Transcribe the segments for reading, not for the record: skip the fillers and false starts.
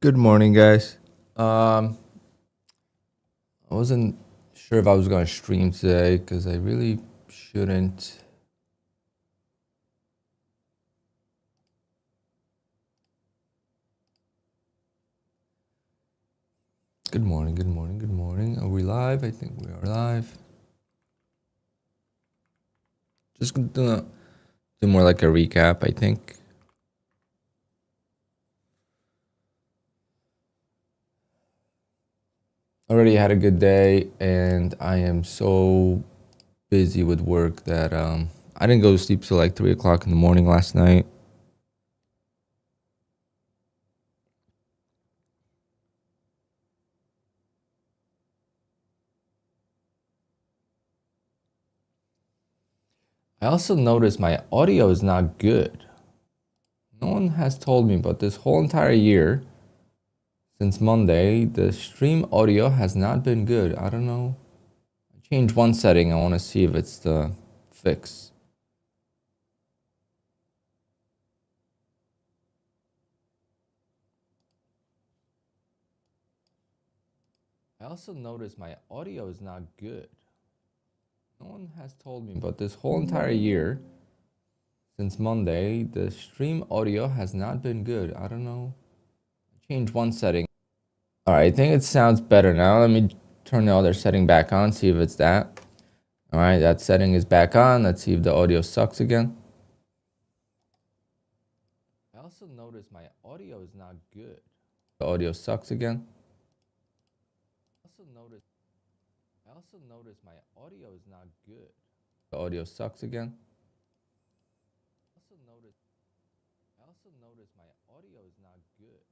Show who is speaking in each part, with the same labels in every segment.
Speaker 1: Good morning, guys. I wasn't sure if I was going to stream today because I really shouldn't. Good morning, good morning, good morning. Are we live? I think we are live. Just gonna do more like a recap, I think. Already had a good day, and I am so busy with work that I didn't go to sleep till like 3 o'clock in the morning last night. I also noticed my audio is not good. No one has told me, but this whole entire year, since Monday, the stream audio has not been good. I don't know. I changed one setting. I want to see if it's the fix. I also noticed my audio is not good. No one has told me, but this whole entire year, since Monday, the stream audio has not been good. I don't know. I changed one setting. All right, I think it sounds better now. Let me turn the other setting back on, see if it's that. All right, that setting is back on. Let's see if the audio sucks again. I also noticed my audio is not good. The audio sucks again. I also noticed my audio is not good. The audio sucks again. I also noticed my audio is not good.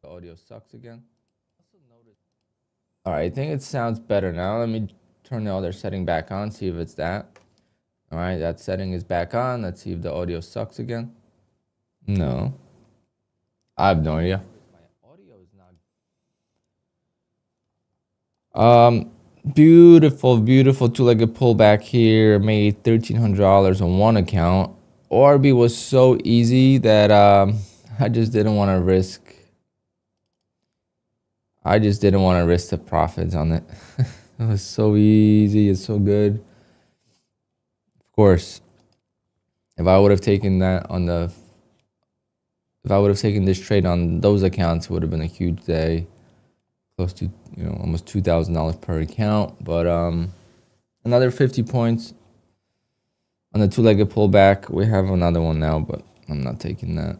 Speaker 1: The audio sucks again. All right, I think it sounds better now. Let me turn the other setting back on, see if it's that. All right, that setting is back on. Let's see if the audio sucks again. No. I have no idea. Beautiful two-legged pullback here. Made $1,300 on one account. ORB was so easy that I just didn't want to risk. I just didn't want to risk the profits on it. It was so easy. It's so good. Of course, if I would have taken that on the, if I would have taken this trade on those accounts, it would have been a huge day. Close to, almost $2,000 per account. But another 50 points on the two-legged pullback. We have another one now, but I'm not taking that.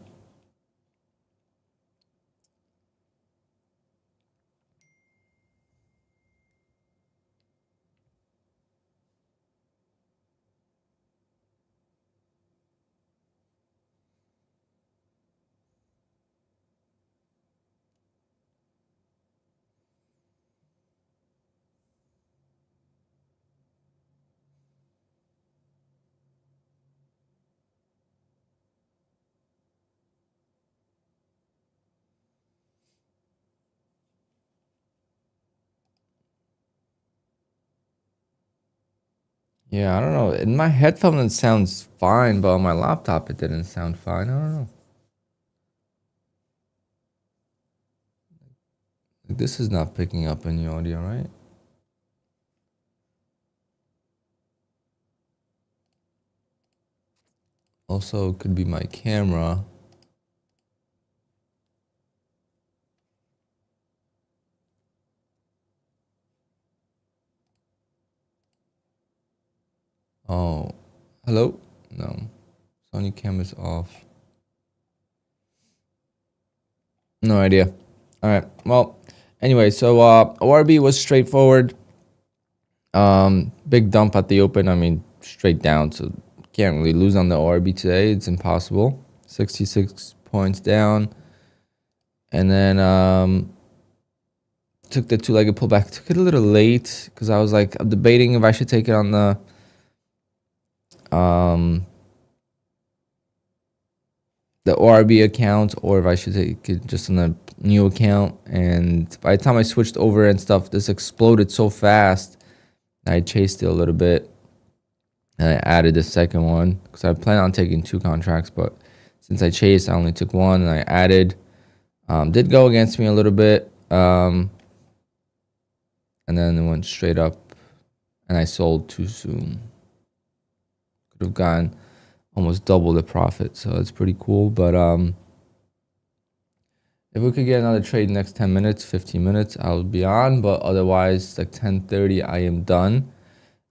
Speaker 1: Yeah, I don't know. In my headphone, it sounds fine, but on my laptop, it didn't sound fine. I don't know. This is not picking up any audio, right? Also, it could be my camera. Oh, hello? No, Sony camera's off. No idea. All right. Well, anyway, so ORB was straightforward. Big dump at the open. I mean, straight down. So can't really lose on the ORB today. It's impossible. 66 points down. And then took the two-legged pullback. Took it a little late because I was like, I'm debating if I should take it on the ORB account or if I should take it just on the new account. And by the time I switched over and stuff, this exploded so fast. I chased it a little bit. And I added the second one because I plan on taking 2 contracts, but since I chased, I only took one, and I added Did go against me a little bit, and then it went straight up, and I sold too soon. Could have gotten almost double the profit, so it's pretty cool. But if we could get another trade next 10 minutes, 15 minutes, I'll be on. But otherwise, like 10:30, I am done.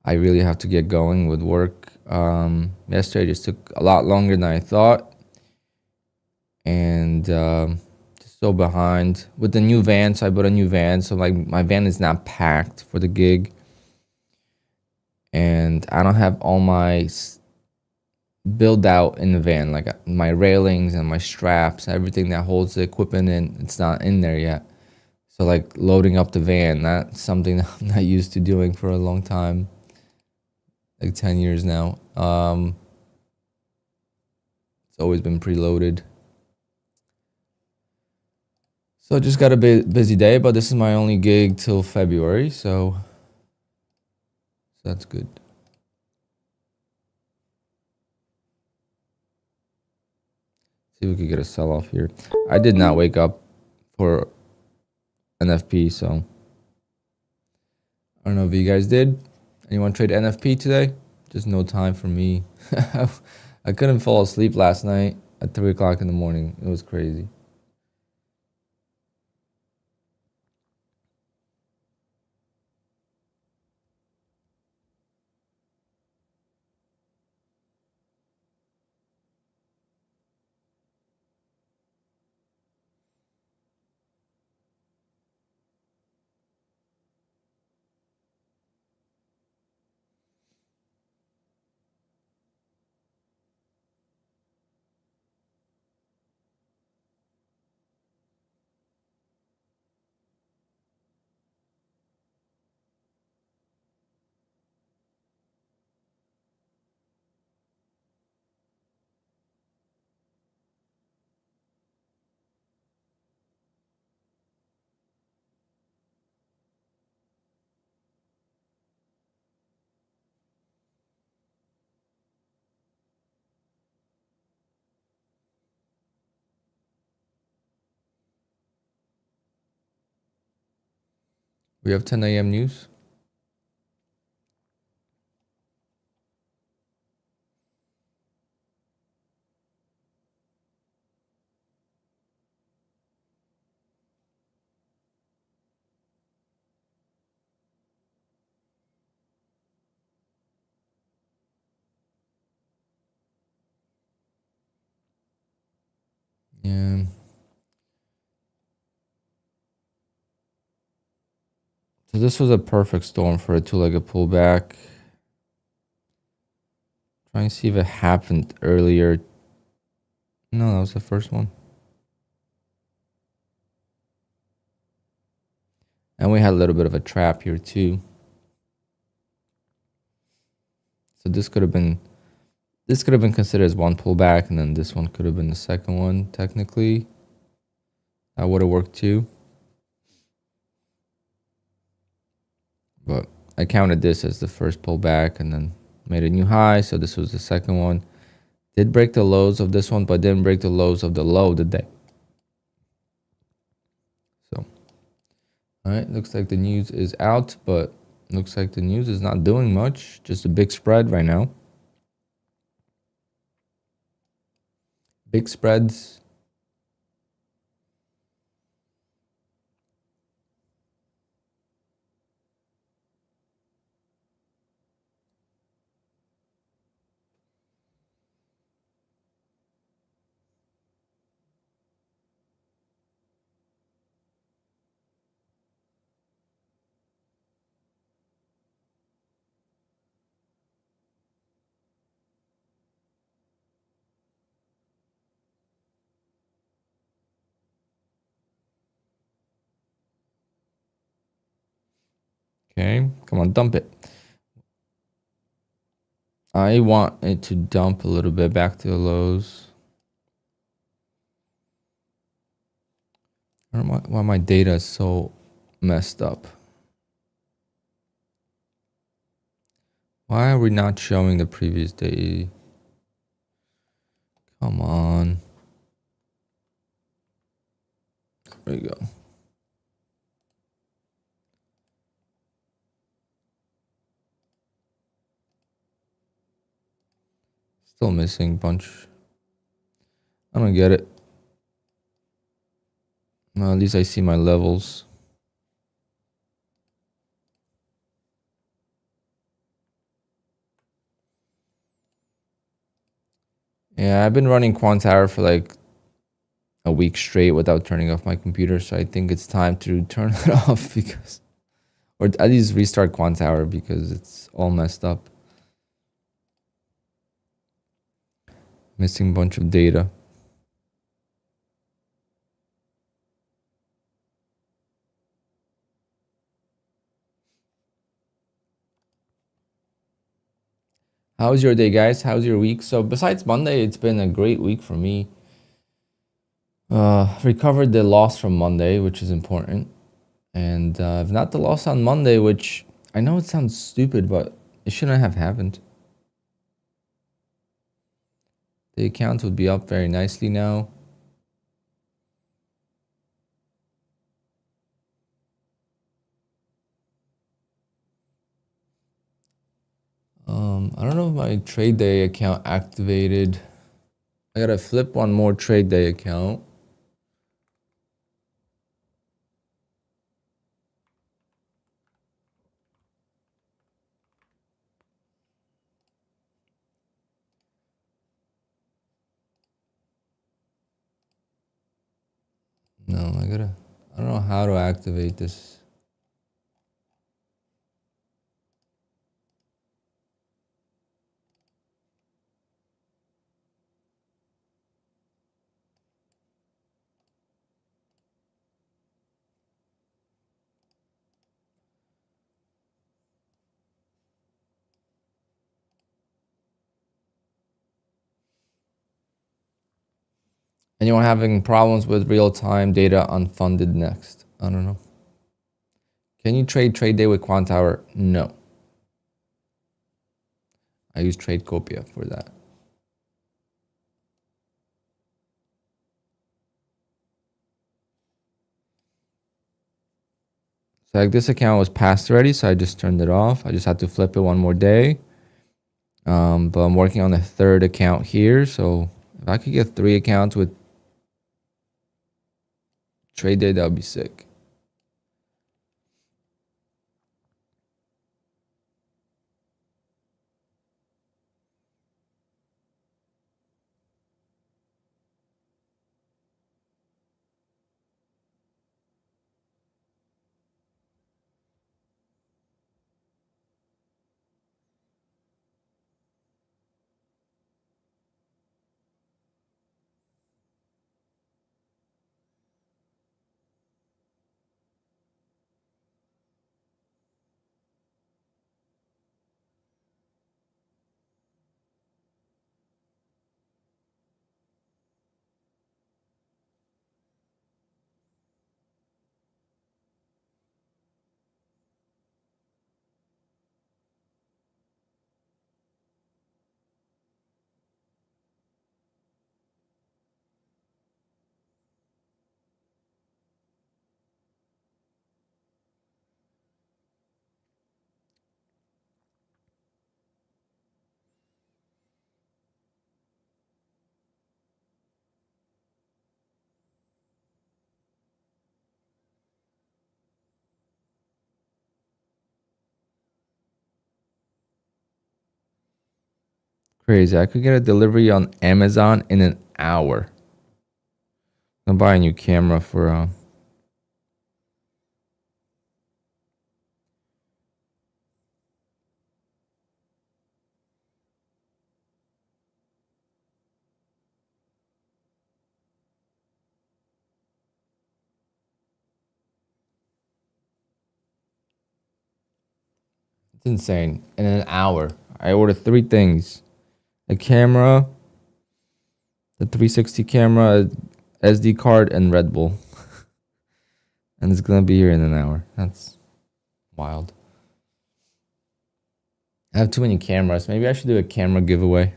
Speaker 1: I really have to get going with work. Yesterday just took a lot longer than I thought, and just so behind with the new van. So I bought a new van, so like my van is not packed for the gig, and I don't have all my build out in the van, like my railings and my straps, everything that holds the equipment in. It's not in there yet. So like loading up the van, that's something that I'm not used to doing for a long time, like 10 years now. It's always been preloaded. So just got a busy day, but this is my only gig till February, so that's good. See if we could get a sell-off here. I did not wake up for NFP, so I don't know if you guys did. Anyone trade NFP today? Just no time for me. I couldn't fall asleep last night at 3 o'clock in the morning. It was crazy. We have 10 a.m. news. Yeah. So this was a perfect storm for a two-legged pullback. Trying to see if it happened earlier. No, that was the first one. And we had a little bit of a trap here too. So this could have been considered as one pullback, and then this one could have been the second one technically. That would have worked too. But I counted this as the first pullback and then made a new high. So this was the second one. Did break the lows of this one, but didn't break the lows of the low of the day. So, all right, looks like the news is out, but looks like the news is not doing much. Just a big spread right now. Big spreads. Okay, come on, dump it. I want it to dump a little bit back to the lows. I don't know why my data is so messed up. Why are we not showing the previous day? Come on. There you go. Still missing a bunch. I don't get it. Well, at least I see my levels. Yeah, I've been running QUANTOWER for like a week straight without turning off my computer, so I think it's time to turn it off because, or at least restart QUANTOWER because it's all messed up. Missing a bunch of data. How's your day, guys? How's your week? So besides Monday, it's been a great week for me. Recovered the loss from Monday, which is important. And if not the loss on Monday, which I know it sounds stupid, but it shouldn't have happened. The account would be up very nicely now. I don't know if my trade day account activated. I gotta flip one more trade day account. No, I don't know how to activate this. Anyone having problems with real-time data unfunded next? I don't know. Can you trade day with QUANTOWER? No. I use Tradecopia for that. So like this account was passed already, so I just turned it off. I just had to flip it one more day. But I'm working on a third account here, so if I could get 3 accounts with trade day, that would be sick. Crazy. I could get a delivery on Amazon in an hour. I'm buying a new camera for it's insane. In an hour. I ordered 3 things. A camera, the 360 camera, SD card, and Red Bull. And it's gonna be here in an hour. That's wild. I have too many cameras. Maybe I should do a camera giveaway.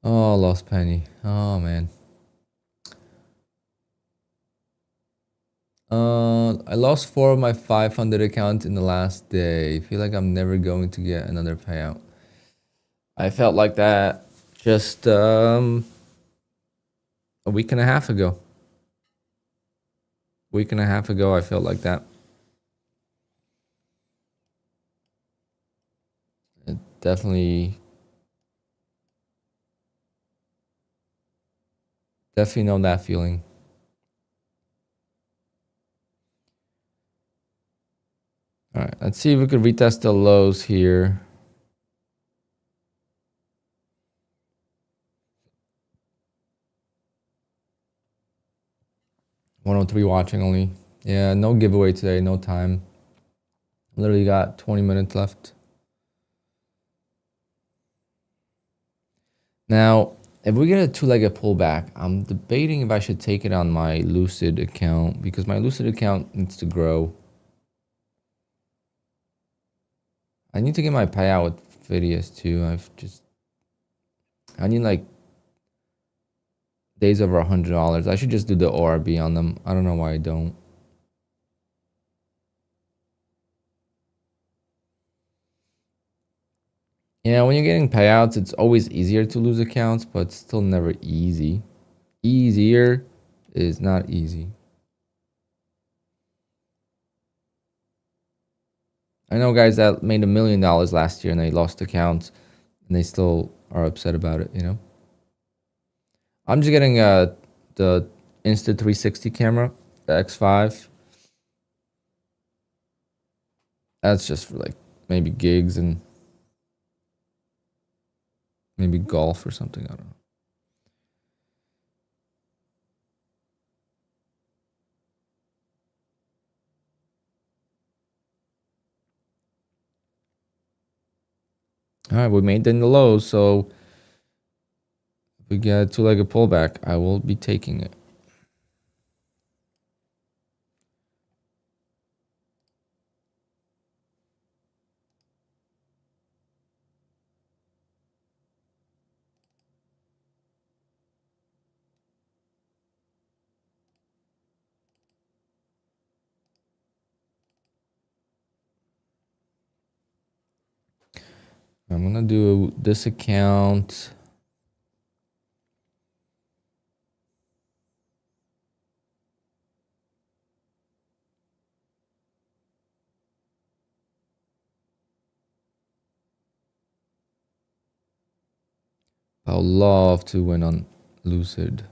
Speaker 1: Oh, lost penny. Oh man. I lost 4 of my 500 accounts in the last day. I feel like I'm never going to get another payout. I felt like that just a week and a half ago. Week and a half ago, I felt like that. It definitely know that feeling. All right, let's see if we could retest the lows here. 103 watching only. Yeah, no giveaway today, no time. Literally got 20 minutes left. Now, if we get a two-legged pullback, I'm debating if I should take it on my Lucid account because my Lucid account needs to grow. I need to get my payout with Phidias too. I need like days over $100. I should just do the ORB on them. I don't know why I don't. Yeah, when you're getting payouts, it's always easier to lose accounts, but still never easy. Easier is not easy. I know guys that made $1 million last year and they lost accounts and they still are upset about it, you know? I'm just getting the Insta360 camera, the X5. That's just for like maybe gigs and maybe golf or something. I don't know. All right, we made it in the lows, so if we get a two-legged pullback, I will be taking it. I'm gonna do this account. I would love to win on Lucid.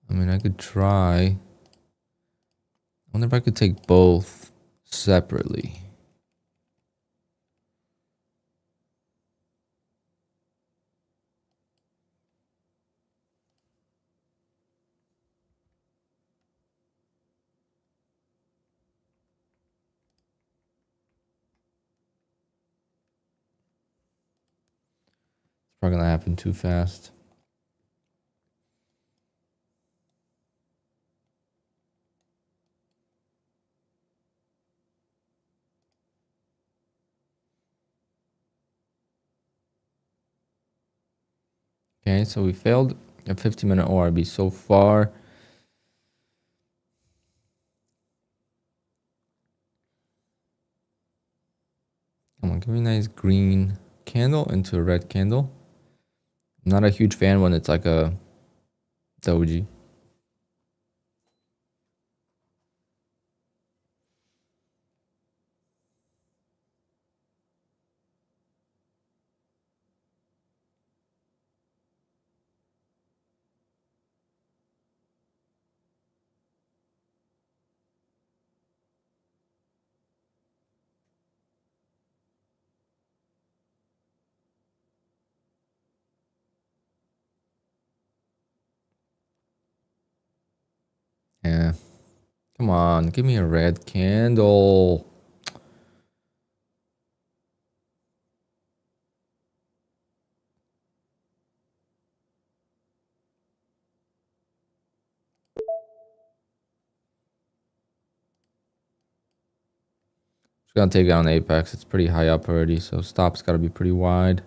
Speaker 1: I mean, I could try. I wonder if I could take both separately. It's probably gonna happen too fast. Okay, so we failed a 50-minute ORB so far. Come on, give me a nice green candle into a red candle. I'm not a huge fan when it's like a doji. Yeah. Come on, give me a red candle. It's gonna take down apex. It's pretty high up already, so stop's gotta be pretty wide.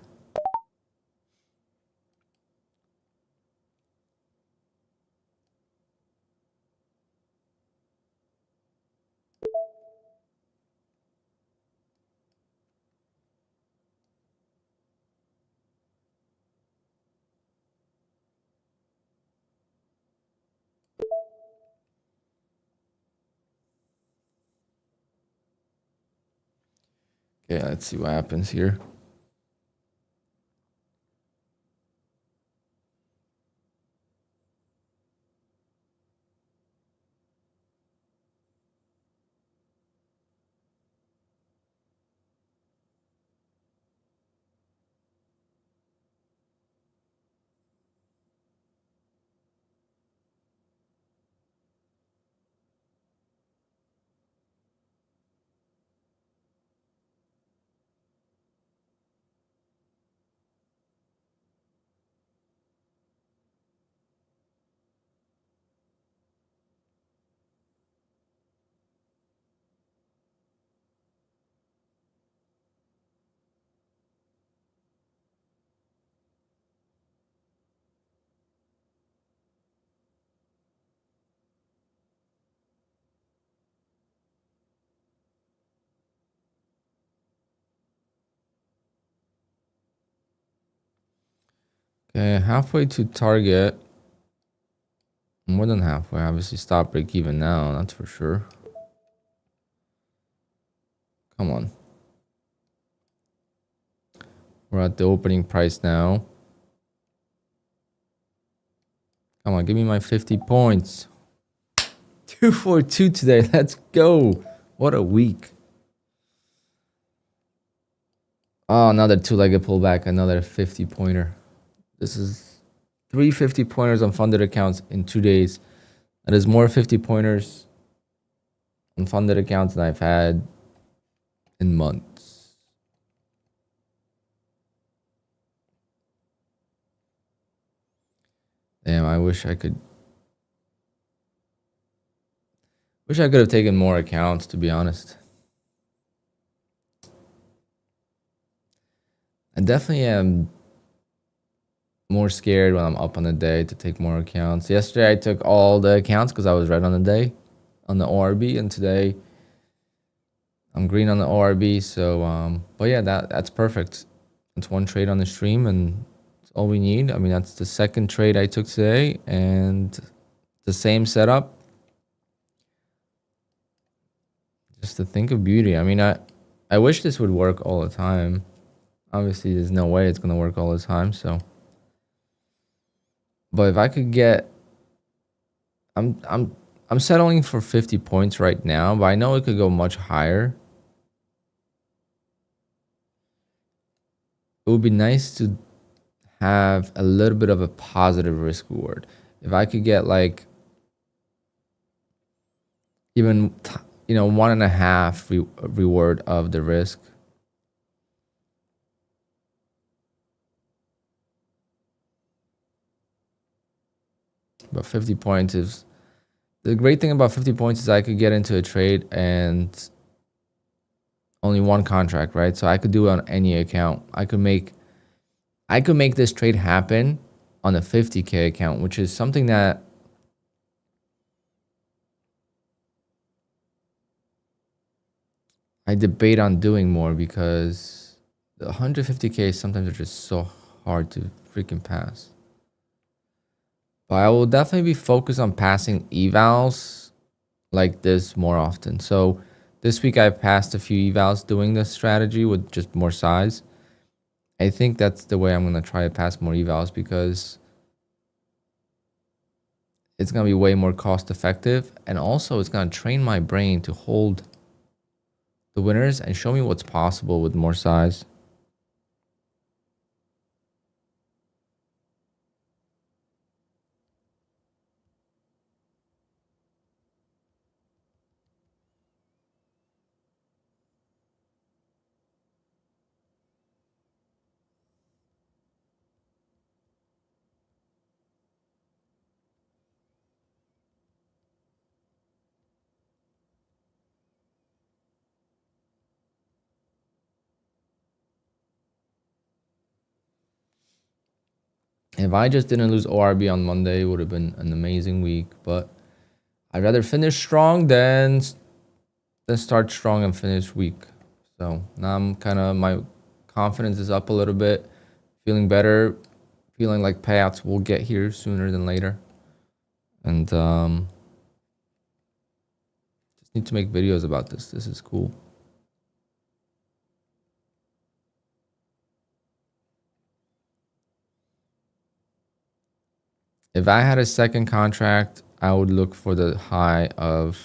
Speaker 1: Okay, let's see what happens here. Okay, halfway to target. More than halfway. Obviously, stop break even now. That's for sure. Come on. We're at the opening price now. Come on, give me my 50 points. 242 today. Let's go. What a week. Oh, another two-legged pullback. Another 50-pointer. This is 3 50-pointers on funded accounts in 2 days. That is more 50-pointers on funded accounts than I've had in months. Damn, I wish I could have taken more accounts, to be honest. I definitely am more scared when I'm up on the day to take more accounts. Yesterday, I took all the accounts because I was red on the day on the ORB, and today I'm green on the ORB. So, but yeah, that's perfect. It's one trade on the stream, and it's all we need. I mean, that's the second trade I took today, and the same setup. Just to think of beauty. I mean, I wish this would work all the time. Obviously, there's no way it's gonna work all the time. So, but if I could get, I'm settling for 50 points right now, but I know it could go much higher. It would be nice to have a little bit of a positive risk reward. If I could get like even 1.5 reward of the risk. But 50 points is the great thing about 50 points is I could get into a trade and only one contract, right? So I could do it on any account. I could make this trade happen on a 50K account, which is something that I debate on doing more because the 150K sometimes are just so hard to freaking pass. But I will definitely be focused on passing evals like this more often. So this week I passed a few evals doing this strategy with just more size. I think that's the way I'm going to try to pass more evals because it's going to be way more cost effective. And also it's going to train my brain to hold the winners and show me what's possible with more size. If I just didn't lose ORB on Monday, it would have been an amazing week. But I'd rather finish strong than start strong and finish weak. So now I'm kind of, my confidence is up a little bit, feeling better, feeling like payouts will get here sooner than later. And just need to make videos about this. This is cool. If I had a second contract, I would look for the high of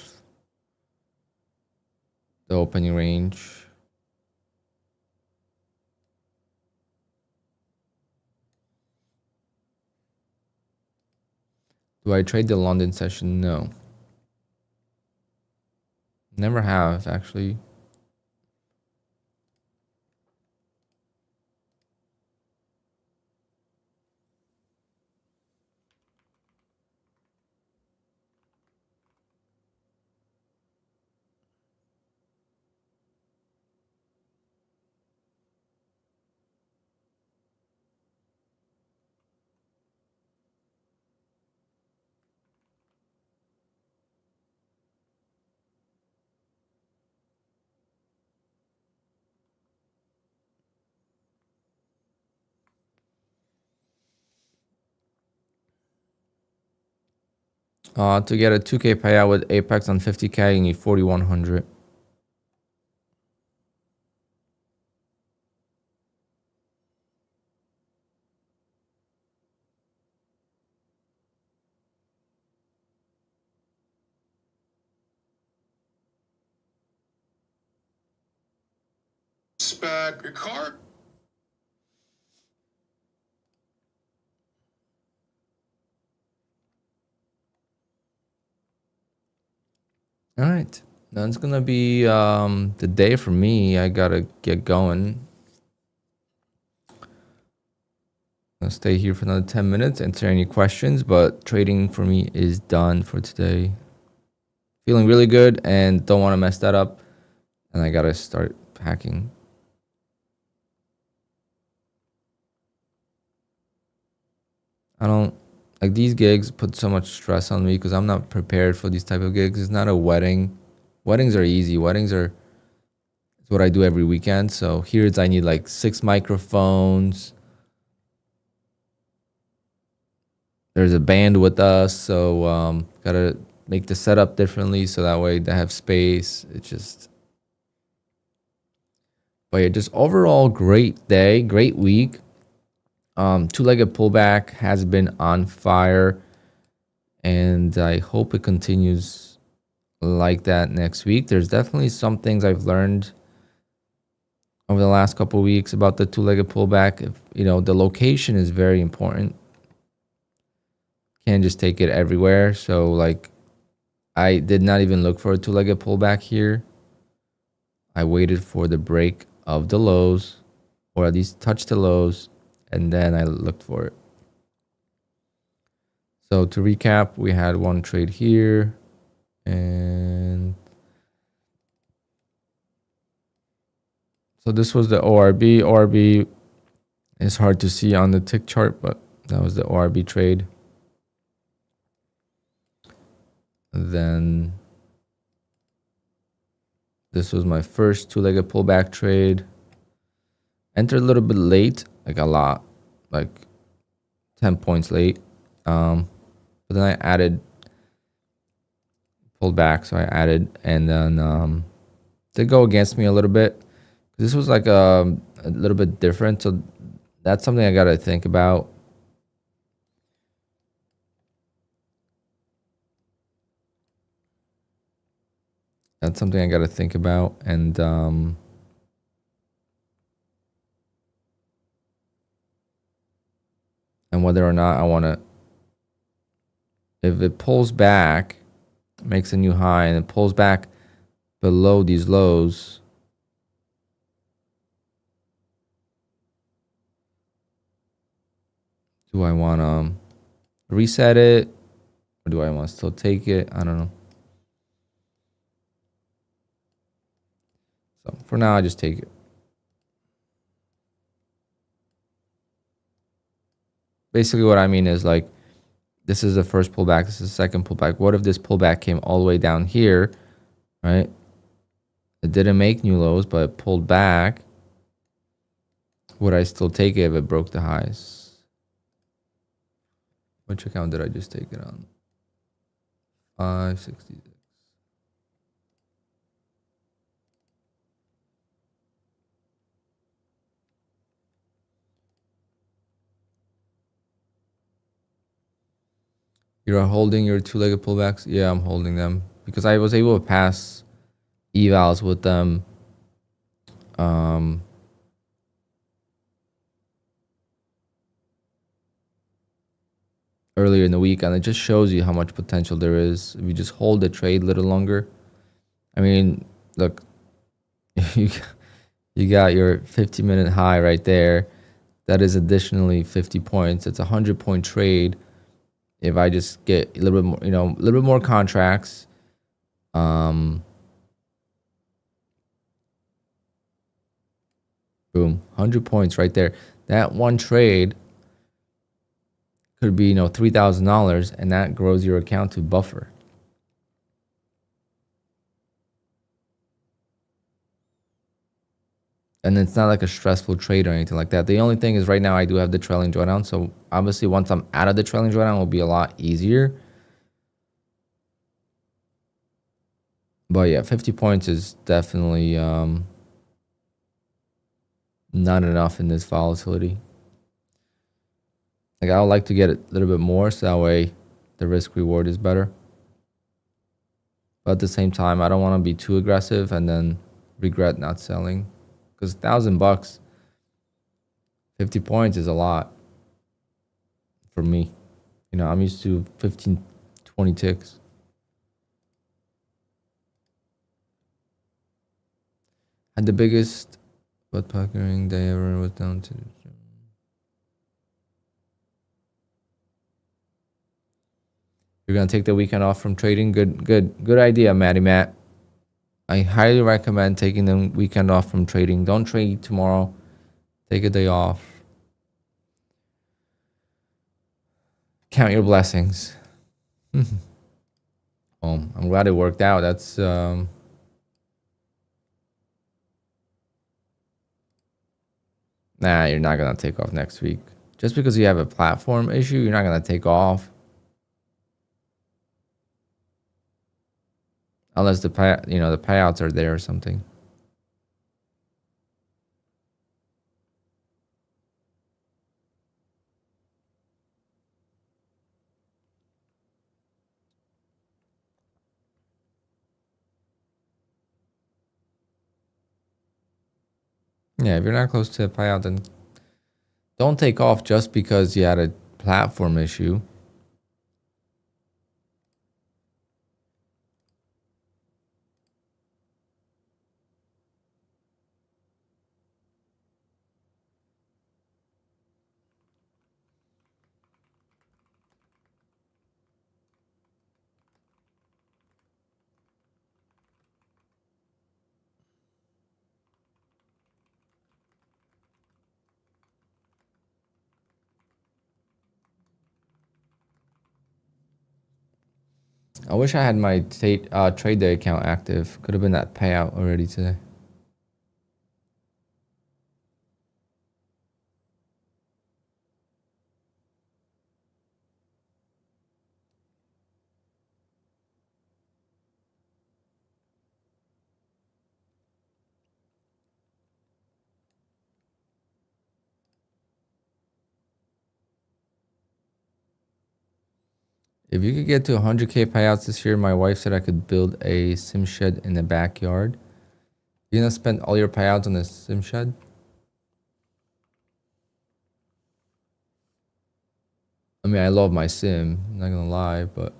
Speaker 1: the opening range. Do I trade the London session? No. Never have, actually. To get a 2K payout with Apex on 50K, you need 4,100.
Speaker 2: Spec your card.
Speaker 1: All right, that's gonna be the day for me. I gotta get going. I'll stay here for another 10 minutes, answer any questions, but trading for me is done for today. Feeling really good and don't want to mess that up. And I gotta start packing. I don't like these gigs put so much stress on me because I'm not prepared for these type of gigs. It's not a wedding. Weddings are easy. Weddings are, it's what I do every weekend. So here it's, I need like 6 microphones. There's a band with us, so gotta make the setup differently so that way they have space. It's just, but yeah, just overall great day, great week. Two-legged pullback has been on fire, and I hope it continues like that next week. There's definitely some things I've learned over the last couple of weeks about the two-legged pullback. If, you know, the location is very important. Can't just take it everywhere. So like, I did not even look for a two-legged pullback here. I waited for the break of the lows, or at least touch the lows, and then I looked for it. So to recap, we had one trade here, and so this was the ORB. ORB is hard to see on the tick chart, but that was the ORB trade. Then this was my first two-legged pullback trade. Entered a little bit late, like a lot, like 10 points late. But then I added, pulled back, so I added, and then did go against me a little bit. This was like a little bit different, so that's something I gotta think about. That's something I gotta think about, and whether or not I want to, if it pulls back, makes a new high, and it pulls back below these lows, do I want to reset it, or do I want to still take it? I don't know. So for now, I just take it. basically what I mean is like, this is the first pullback, this is the second pullback. What if this pullback came all the way down here, right? It didn't make new lows, but it pulled back. Would I still take it if it broke the highs? Which account did I just take it on? 566. You're holding your two-legged pullbacks? Yeah, I'm holding them because I was able to pass evals with them. Earlier in the week, and it just shows you how much potential there is if you just hold the trade a little longer. I mean, look, you got your 50-minute high right there. That is additionally 50 points. It's a 100-point trade. If I just get a little bit more, a little bit more contracts, boom, 100 points right there. That one trade could be, $3,000, and that grows your account to buffer. And it's not like a stressful trade or anything like that. The only thing is right now I do have the trailing drawdown. So obviously once I'm out of the trailing drawdown, it will be a lot easier. But yeah, 50 points is definitely not enough in this volatility. Like, I would like to get a little bit more so that way the risk reward is better. But at the same time, I don't want to be too aggressive and then regret not selling. Because $1,000, 50 points is a lot for me. I'm used to 15, 20 ticks. Had the biggest butt puckering day ever was down to the gym. You're gonna take the weekend off from trading. Good idea, Matty Matt. I highly recommend taking the weekend off from trading. Don't trade tomorrow. Take a day off. Count your blessings. I'm glad it worked out. That's nah, you're not gonna take off next week. Just because you have a platform issue, you're not gonna take off. Unless the payouts are there or something. Yeah, if you're not close to a payout, then don't take off just because you had a platform issue. I wish I had my trade day account active. Could have been that payout already today. If you could get to 100K payouts this year, my wife said I could build a sim shed in the backyard. You're gonna spend all your payouts on the sim shed? I mean, I love my sim, I'm not gonna lie, but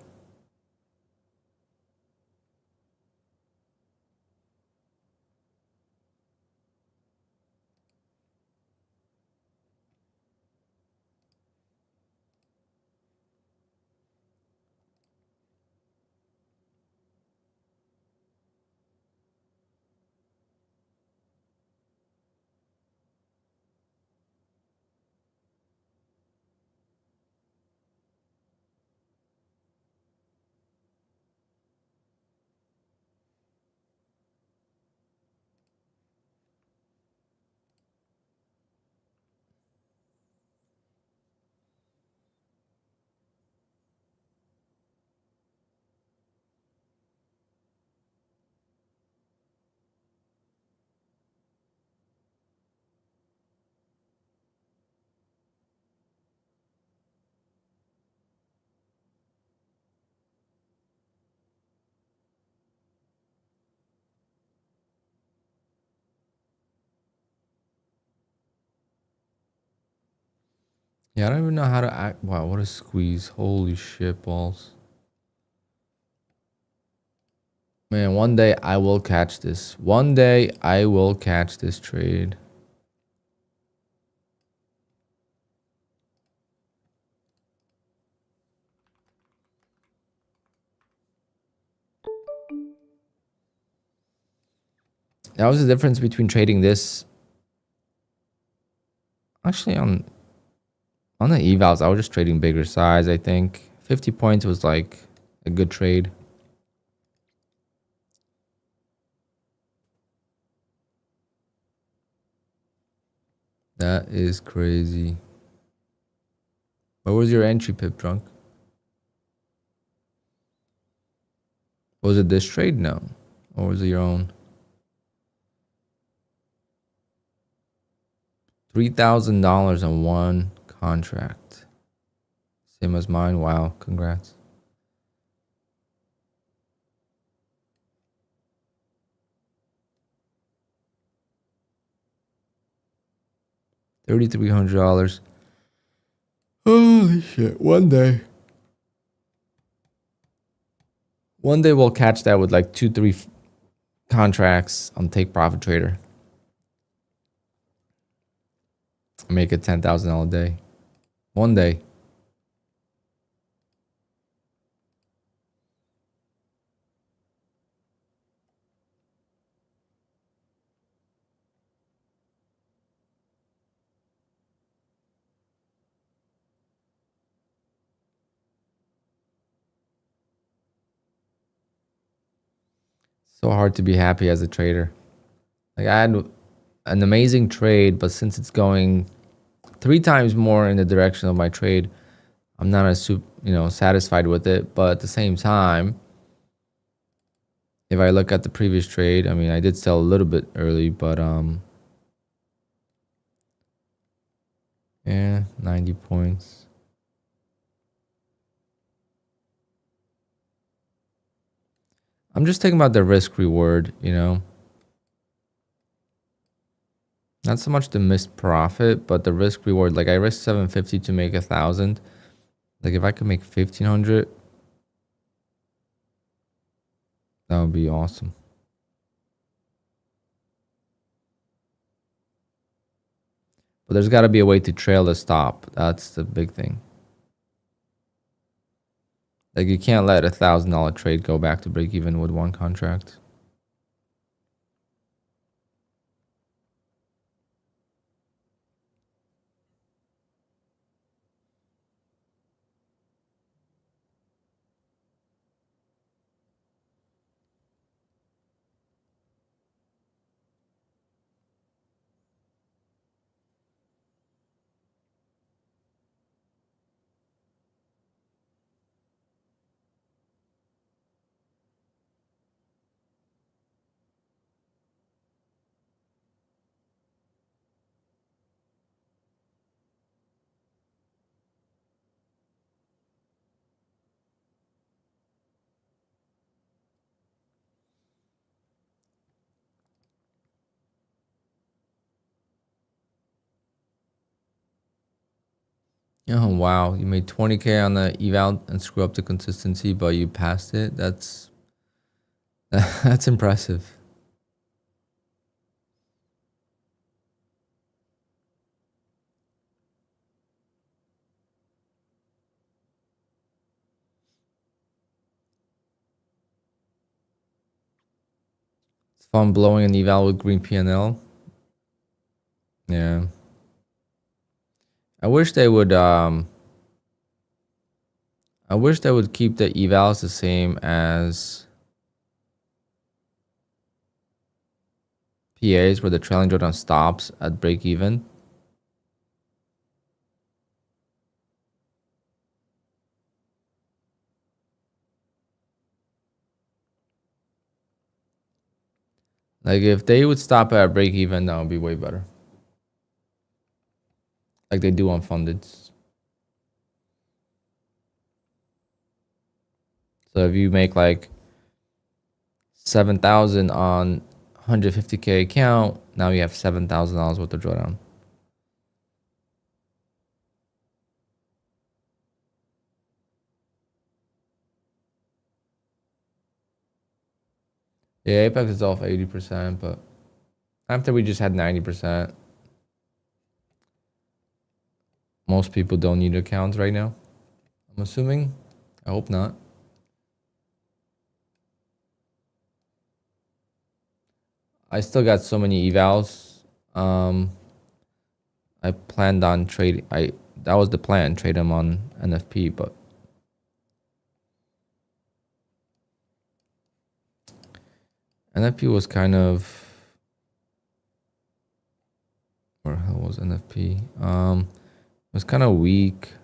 Speaker 1: Yeah, I don't even know how to act. Wow, what a squeeze. Holy shit balls. Man, one day I will catch this. One day I will catch this trade. That was the difference between trading this. Actually, on the evals, I was just trading bigger size, I think. 50 points was like a good trade. That is crazy. What was your entry pip, Drunk? Was it this trade? No. Or was it your own? $3,000 on one contract. Same as mine. Wow. Congrats. $3,300. Holy shit. One day we'll catch that with like 2-3 contracts on Take Profit Trader. Make it $10,000 a day. One day. So hard to be happy as a trader. Like I had an amazing trade, but since it's going 3 times more in the direction of my trade, I'm not as satisfied with it. But at the same time, if I look at the previous trade, I mean, I did sell a little bit early, but yeah, 90 points. I'm just thinking about the risk reward, Not so much the missed profit, but the risk reward. Like I risked 750 to make 1,000. Like if I could make 1,500, that would be awesome. But there's got to be a way to trail the stop. That's the big thing. Like you can't let $1,000 trade go back to break even with one contract. Oh wow, you made 20K on the eval and screw up the consistency, but you passed it. That's that's impressive. It's fun blowing an eval with green PNL. Yeah. I wish they would keep the evals the same as PAs where the trailing drawdown stops at break even. Like if they would stop at break even, that would be way better. Like they do on fundeds. So if you make like 7,000 on 150K account, now you have $7,000 worth of drawdown. Yeah, Apex is off 80%, but after we just had 90%, most people don't need accounts right now. I'm assuming. I hope not. I still got so many evals. I planned on trading. That was the plan, trade them on NFP, but NFP was kind of, where the hell was NFP? It was kind of weak.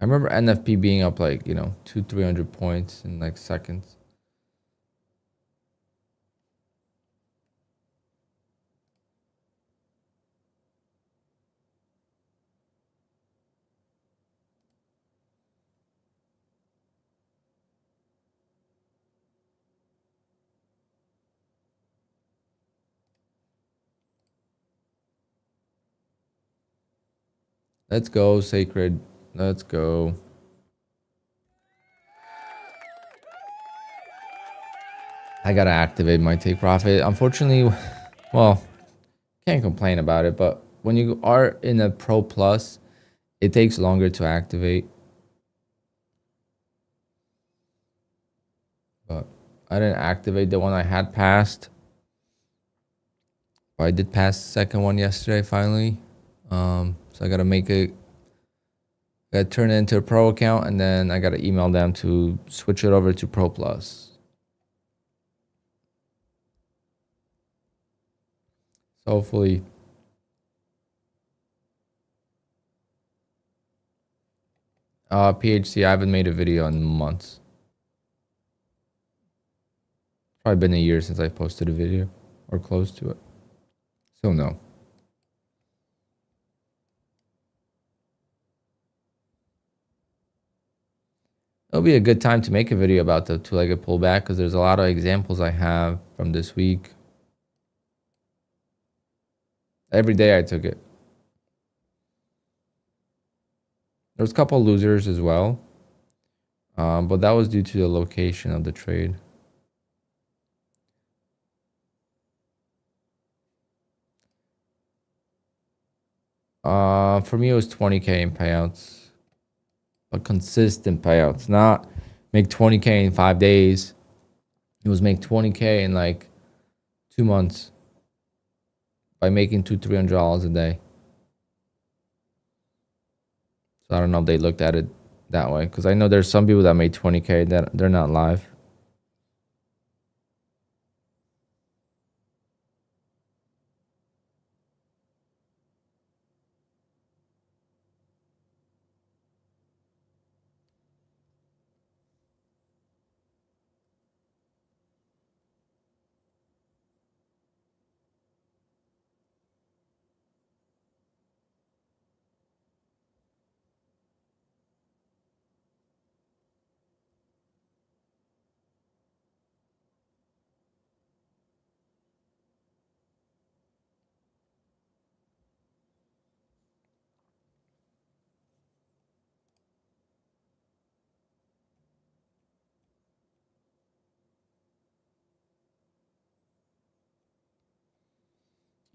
Speaker 1: I remember NFP being up like, 300 points in like seconds. Let's go, Sacred. Let's go. I gotta activate my take profit. Unfortunately, well, can't complain about it, but when you are in a Pro Plus, it takes longer to activate. But I didn't activate the one I had passed. But I did pass the second one yesterday finally. So I gotta gotta turn it into a Pro account, and then I gotta email them to switch it over to Pro Plus. So hopefully, PHC, I haven't made a video in months. Probably been a year since I posted a video or close to it. So no. It'll be a good time to make a video about the two-legged pullback because there's a lot of examples I have from this week. Every day I took it. There was a couple losers as well, but that was due to the location of the trade. For me, it was 20K in payouts, but consistent payouts, not make 20K in 5 days. It was make 20K in like 2 months by making $200-$300 a day. So I don't know if they looked at it that way, because I know there's some people that made 20K that they're not live.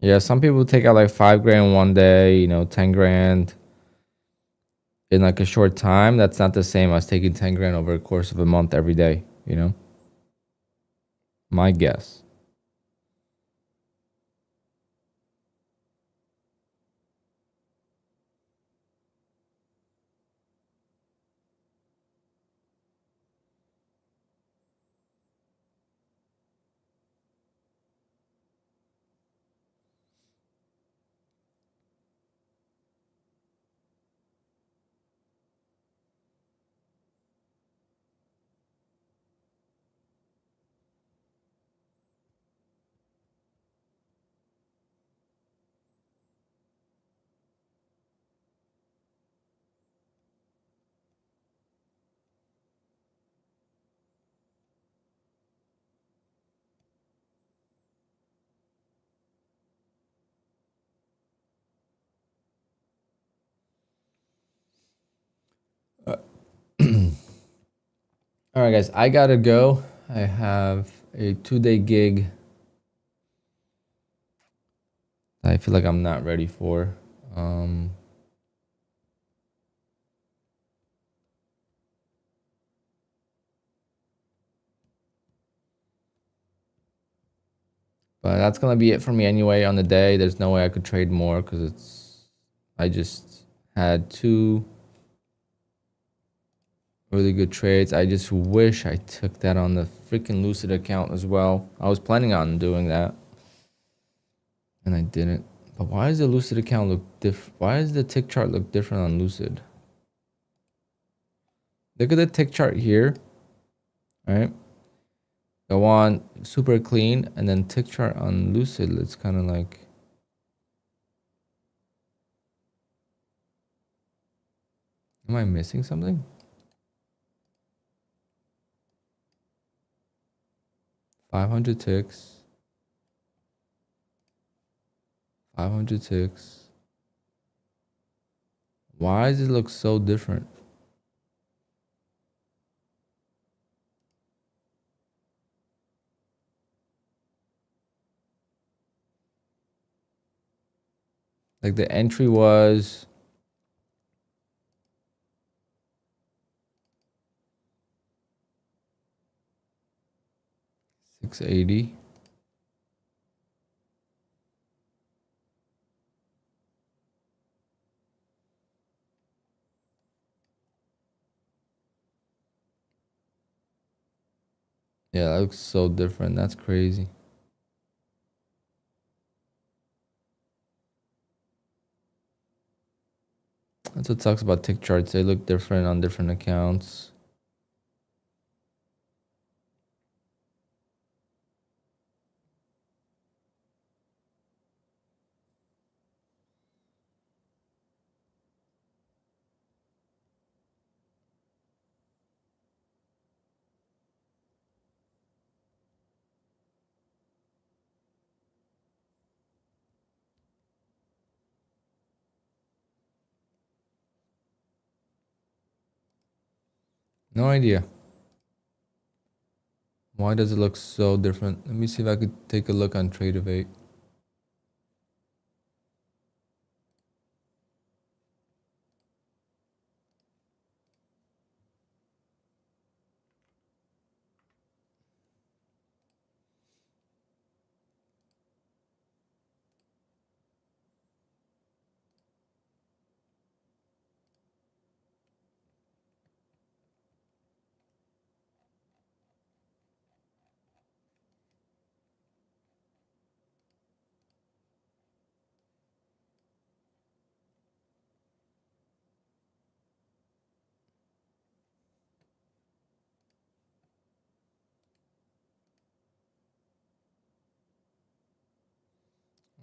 Speaker 1: Yeah, some people take out like 5 grand one day, 10 grand in like a short time. That's not the same as taking 10 grand over the course of a month every day. My guess. All right, guys, I gotta go. I have a 2-day gig I feel like I'm not ready for. But that's gonna be it for me anyway on the day. There's no way I could trade more because I just had 2 really good trades. I just wish I took that on the freaking Lucid account as well. I was planning on doing that and I didn't. But why does the Lucid account look different? Why does the tick chart look different on Lucid? Look at the tick chart here, right? Go on super clean and then tick chart on Lucid. It's kind of like, am I missing something? 500 ticks. 500 ticks. Why does it look so different? Like the entry was 680. Yeah, that looks so different. That's crazy. That's what sucks about tick charts. They look different on different accounts. No idea. Why does it look so different? Let me see if I could take a look on TRADEIFY.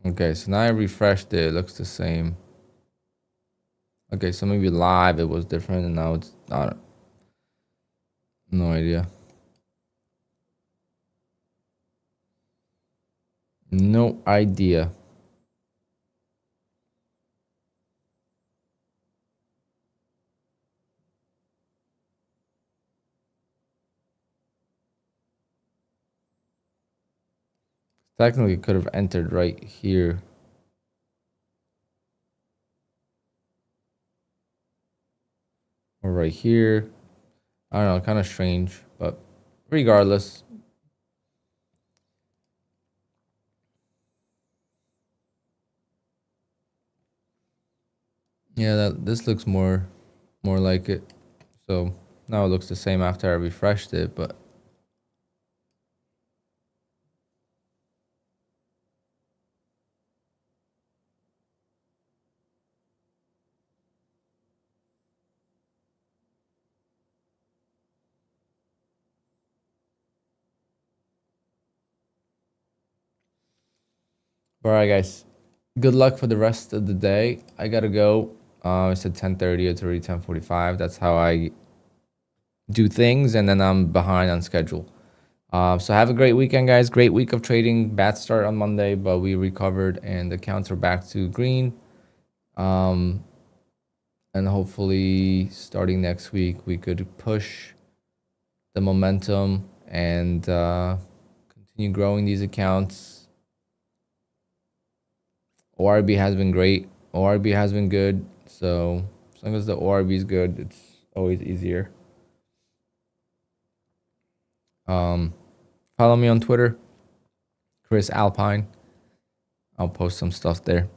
Speaker 1: Okay, so now I refreshed it. It looks the same. Okay, so maybe live it was different and now it's not. No idea. No idea. Technically, could have entered right here. Or right here. I don't know, kind of strange, but regardless. Yeah, this looks more like it. So now it looks the same after I refreshed it, but all right, guys. Good luck for the rest of the day. I gotta go. It's at 10:30. It's already 10:45. That's how I do things, and then I'm behind on schedule. So have a great weekend, guys. Great week of trading. Bad start on Monday, but we recovered, and the counts are back to green. And hopefully, starting next week, we could push the momentum and continue growing these accounts. ORB has been great. ORB has been good. So as long as the ORB is good, it's always easier. Follow me on Twitter, Chris Alpine. I'll post some stuff there.